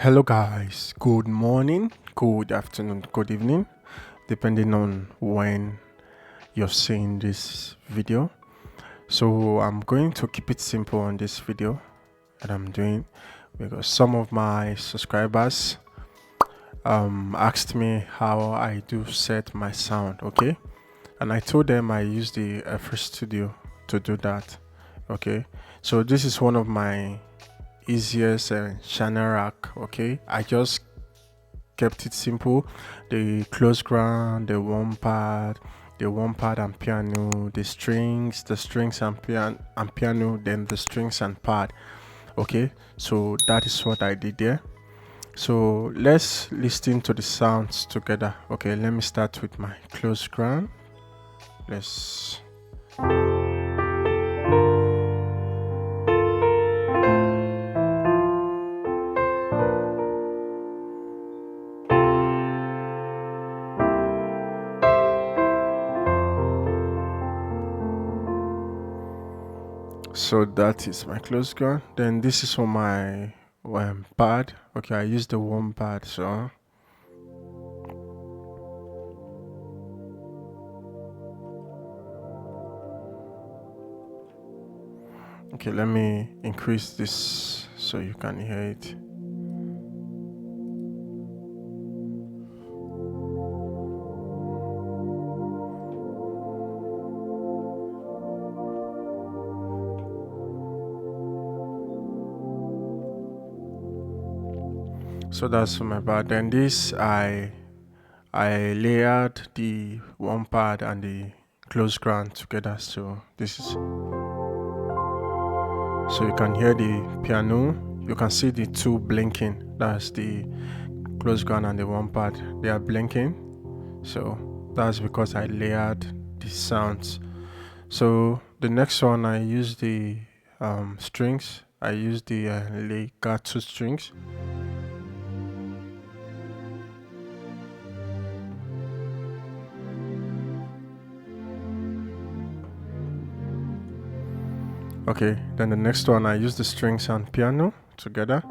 Hello guys, good morning, good afternoon, good evening, depending on when you're seeing this video. So I'm going to keep it simple on this video that I'm doing because some of my subscribers asked me how I do set my sound, okay? And I told them I use the FL Studio to do that, okay? So this is one of my easiest channel rack, okay? I just kept it simple. The close ground, the one pad and piano, the strings and piano, then the strings and pad. Okay, so that is what I did there. So let's listen to the sounds together. Okay, let me start with my close ground. Let's so that is my close ground. Then this is for my pad. Okay, I use the one pad. So okay, let me increase this so you can hear it. So that's for my pad. Then this I layered the one pad and the close ground together. So this is so you can hear the piano. You can see the two blinking. That's the close ground and the one pad. They are blinking. So that's because I layered the sounds. So the next one I use the strings. I use the legato strings. Okay, then the next one I use the strings and piano together.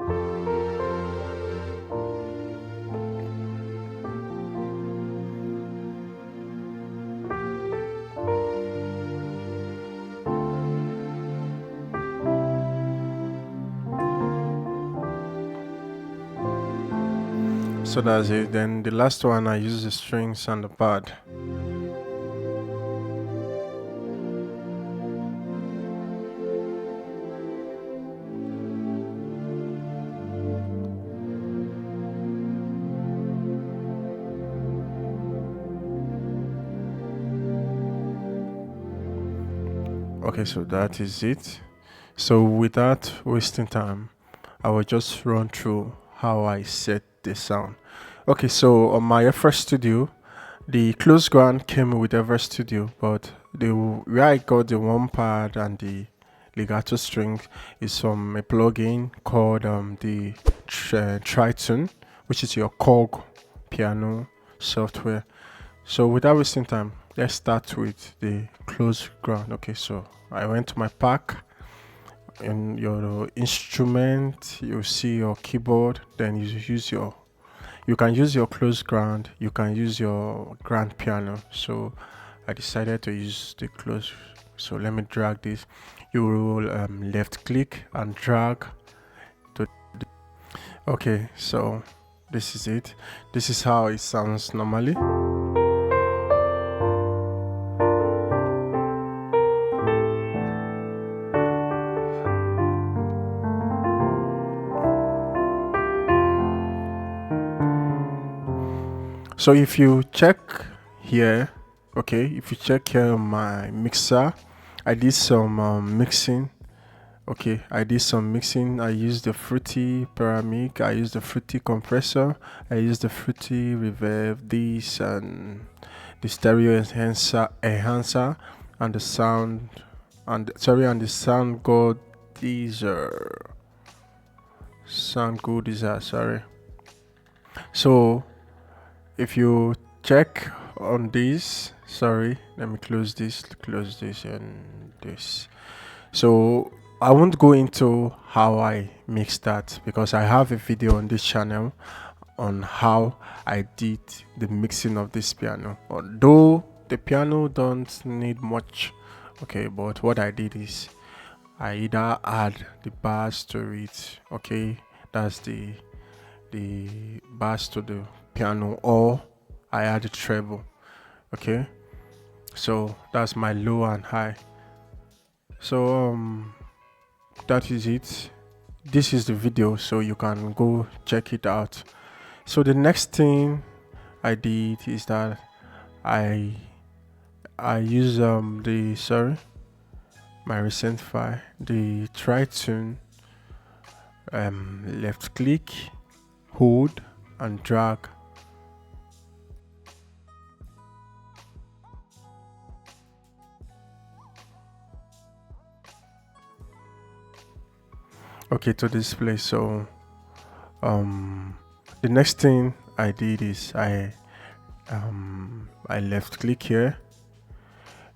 So that's it. Then the last one I use the strings and the pad. Okay, so that is it. So without wasting time, I will just run through how I set the sound. Okay, so on my FL Studio, the close ground came with FL Studio, but where I got the one pad and the legato string is from a plugin called the Triton, which is your Korg piano software. So without wasting time, let's start with the close ground. Okay, so I went to my pack. In your instrument, you see your keyboard. Then you can use your close ground. You can use your grand piano. So I decided to use the close. So let me drag this. You will left click and drag to. Okay, so this is it. This is how it sounds normally. So if you check here, okay, if you check here my mixer, I did some mixing. Okay, I did some mixing. I used the Fruity Pyramid, I used the Fruity compressor, I used the Fruity reverb, this and the stereo enhancer and the sound and the sound god sorry. So if you check on this, sorry, let me close this and this. So I won't go into how I mix that because I have a video on this channel on how I did the mixing of this piano. Although the piano don't need much, okay, but what I did is I either add the bass to it, okay, that's the bass to the piano, or I add the treble, okay. So that's my low and high. So that is it. This is the video, so you can go check it out. So the next thing I did is that I use my recent file, the Triton, left click, hold and drag. Okay, to this place. So the next thing I did is I left click here,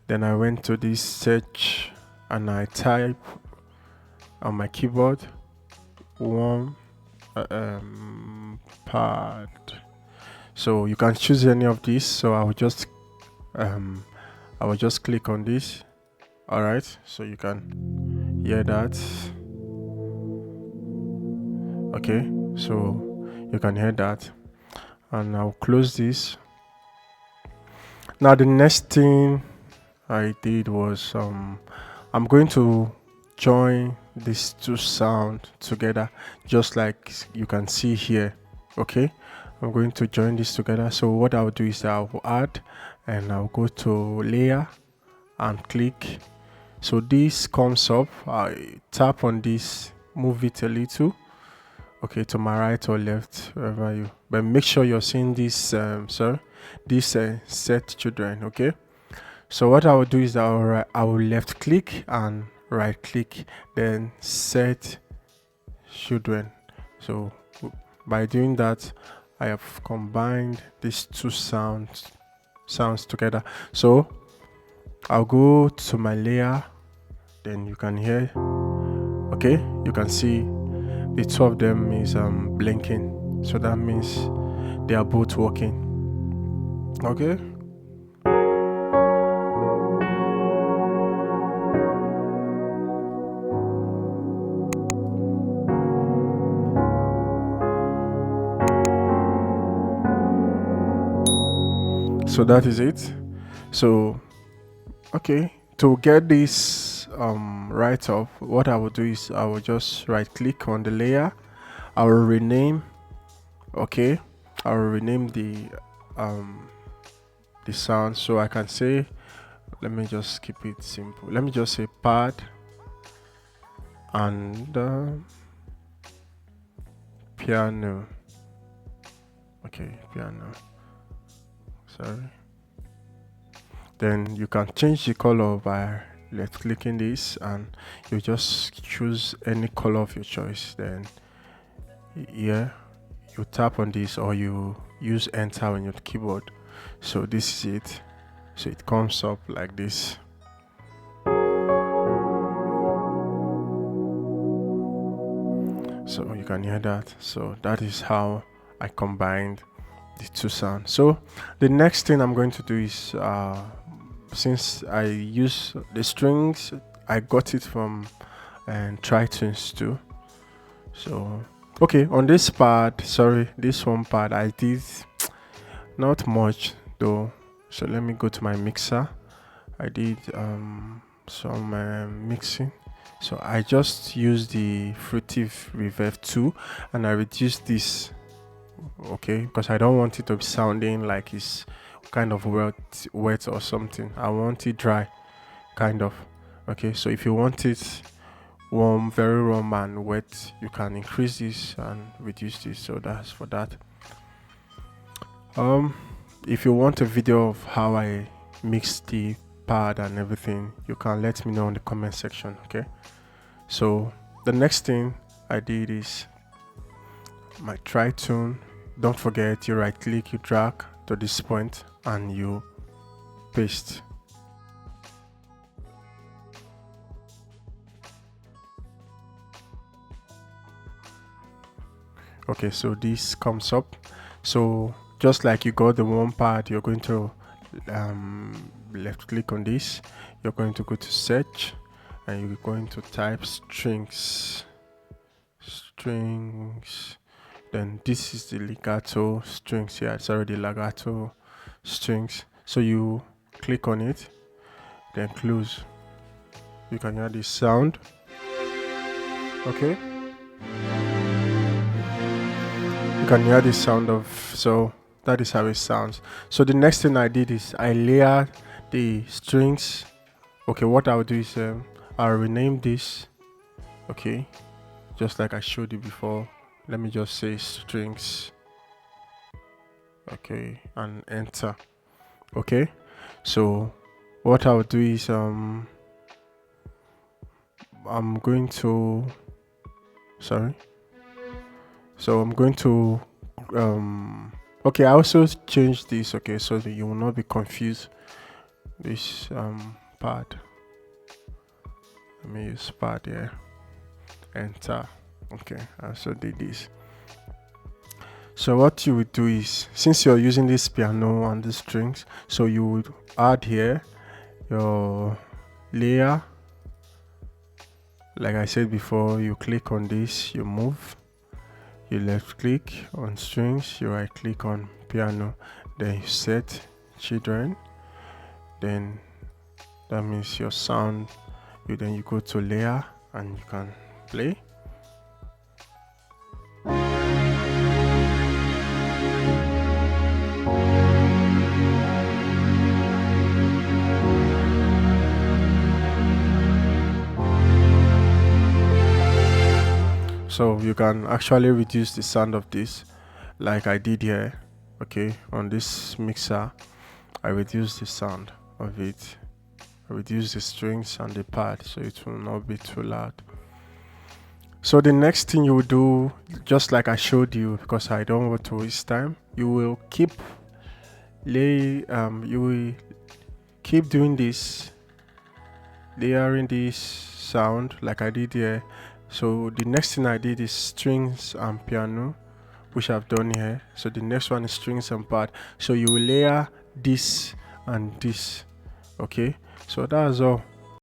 then I went to this search and I type on my keyboard one pad. So you can choose any of these. So I will just click on this. All right, so you can hear that. Okay, so you can hear that, and I'll close this. Now the next thing I did was I'm going to join these two sounds together, just like you can see here. Okay, I'm going to join this together. So what I'll do is I'll add, and I'll go to layer and click. So this comes up, I tap on this, move it a little, okay, to my right or left, wherever you, but make sure you're seeing this set children. Okay, so what I will do is I will left click and right click, then set children. So by doing that, I have combined these two sounds together. So I'll go to my layer, then you can hear, okay, you can see the two of them is blinking, so that means they are both working. Okay, so that is it. So okay, to get this right up, what I will do is I will just right click on the layer, I will rename, okay, I will rename the sound. So I can say, let me just keep it simple, let me just say pad and piano. Okay, piano, sorry. Then you can change the color by left clicking this, and you just choose any color of your choice. Then here you tap on this, or you use enter on your keyboard. So this is it. So it comes up like this. So you can hear that. So that is how I combined the two sounds. So the next thing I'm going to do is since I use the strings, I got it from Tritons too. So okay, on this part, sorry, this one part I did not much though. So let me go to my mixer. I did some mixing. So I just used the Fruitive Reverb 2 and I reduced this, okay, because I don't want it to be sounding like it's kind of wet or something. I want it dry, kind of. Okay, so if you want it warm, very warm and wet, you can increase this and reduce this. So that's for that. If you want a video of how I mix the pad and everything, you can let me know in the comment section. Okay, so the next thing I did is my Triton. Don't forget, you right click, you drag to this point and you paste. Okay, so this comes up. So just like you got the one part, you're going to left click on this, you're going to go to search, and you're going to type strings. Then this is the legato strings. Yeah, it's already legato strings. So you click on it, then close. You can hear this sound. Okay, you can hear the sound of, so that is how it sounds. So the next thing I did is I layered the strings. Okay, what I'll do is I'll rename this. Okay, just like I showed you before. Let me just say strings. Okay, and enter. Okay, so what I'll do is I'm going to so I'm going to okay, I also changed this, okay, so that you will not be confused. This pad, let me use pad here, enter. Okay, I also did this. So what you would do is, since you're using this piano and the strings, so you would add here your layer. Like I said before, you click on this, you move, you left click on strings, you right click on piano, then you set children, then that means your sound. Then you go to layer and you can play. So you can actually reduce the sound of this, like I did here. Okay, on this mixer, I reduce the sound of it. I reduce the strings and the pad so it will not be too loud. So the next thing you will do, just like I showed you, because I don't want to waste time, you will keep doing this, layering this sound like I did here. So the next thing I did is strings and piano, which I've done here. So the next one is strings and pad. So you will layer this and this. Okay, so that's all.